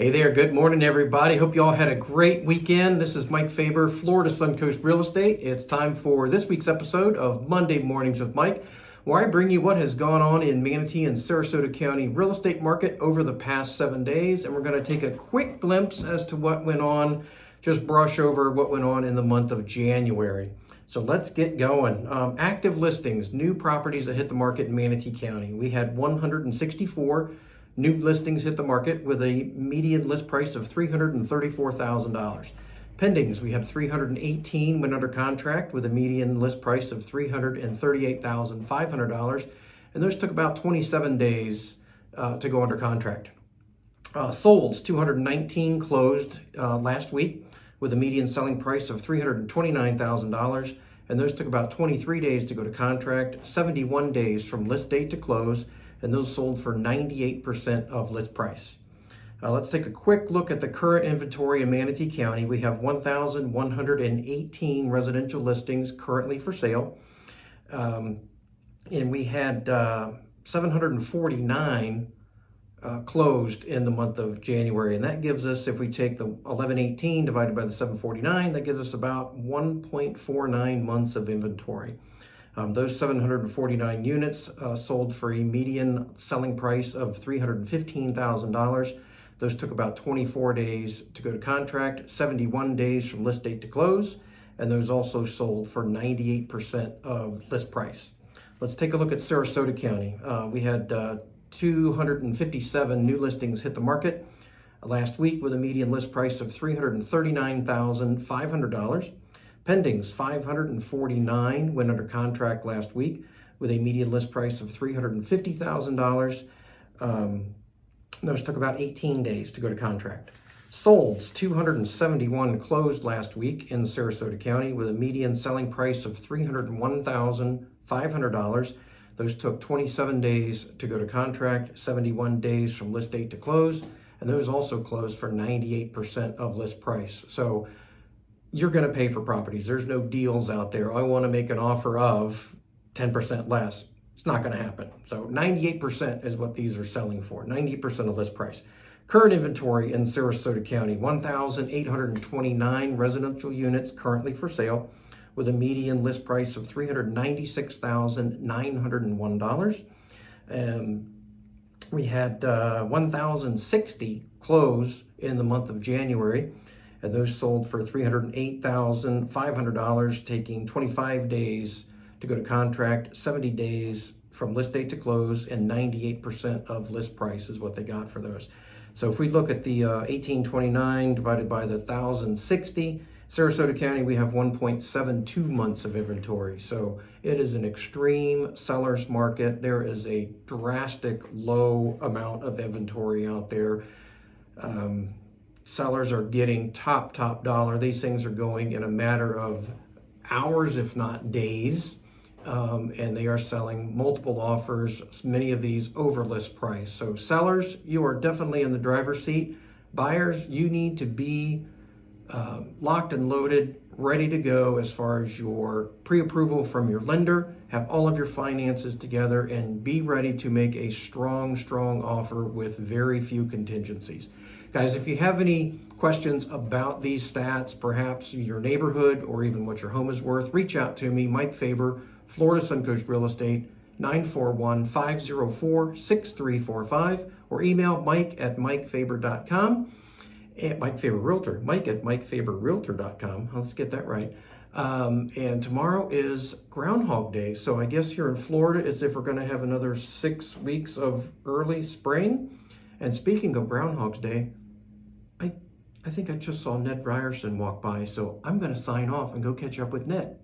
Hey there, good morning everybody. Hope you all had a great weekend. This is Mike Faber, Florida Suncoast Real Estate. It's time for this week's episode of Monday Mornings with Mike, where I bring you what has gone on in Manatee and Sarasota County real estate market over the past 7 days. And we're going to take a quick glimpse as to what went on, just brush over what went on in the month of January. So let's get going. Active listings, new properties that hit the market in Manatee County. We had 164 new listings hit the market with a median list price of $334,000. Pendings, we had 318 went under contract with a median list price of $338,500, and those took about 27 days to go under contract. Solds, 219 closed last week with a median selling price of $329,000, and those took about 23 days to go to contract, 71 days from list date to close, and those sold for 98% of list price. Let's take a quick look at the current inventory in Manatee County. We have 1,118 residential listings currently for sale, and we had 749 closed in the month of January, and that gives us, if we take the 1118 divided by the 749, that gives us about 1.49 months of inventory. Those 749 units sold for a median selling price of $315,000. Those took about 24 days to go to contract, 71 days from list date to close, and those also sold for 98% of list price. Let's take a look at Sarasota County. We had 257 new listings hit the market last week with a median list price of $339,500. Pendings, 549 went under contract last week with a median list price of $350,000. Those took about 18 days to go to contract. Solds, 271 closed last week in Sarasota County with a median selling price of $301,500. Those took 27 days to go to contract, 71 days from list date to close, and those also closed for 98% of list price. So you're going to pay for properties. There's no deals out there. I want to make an offer of 10% less. It's not going to happen. So 98% is what these are selling for, 98% of list price. Current inventory in Sarasota County, 1,829 residential units currently for sale with a median list price of $396,901. We had 1,060 close in the month of January, and those sold for $308,500, taking 25 days to go to contract, 70 days from list date to close, and 98% of list price is what they got for those. So if we look at the 1829 divided by the 1,060, Sarasota County, we have 1.72 months of inventory. So it is an extreme seller's market. There is a drastic low amount of inventory out there. Sellers are getting top dollar. These things are going in a matter of hours, if not days, and they are selling multiple offers, many of these over list price. So sellers, you are definitely in the driver's seat. Buyers, you need to be locked and loaded, ready to go as far as your pre-approval from your lender, have all of your finances together, and be ready to make a strong offer with very few contingencies. Guys, if you have any questions about these stats, perhaps your neighborhood or even what your home is worth, reach out to me, Mike Faber, Florida Suncoast Real Estate, 941-504-6345, or email mike@mikefaber.com. Mike Faber Realtor, mike@mikefaberrealtor.com. Let's get that right. And tomorrow is Groundhog Day. So I guess here in Florida, it's if we're going to have another 6 weeks of early spring. And speaking of Groundhog's Day, I think I just saw Ned Ryerson walk by. So I'm going to sign off and go catch up with Ned.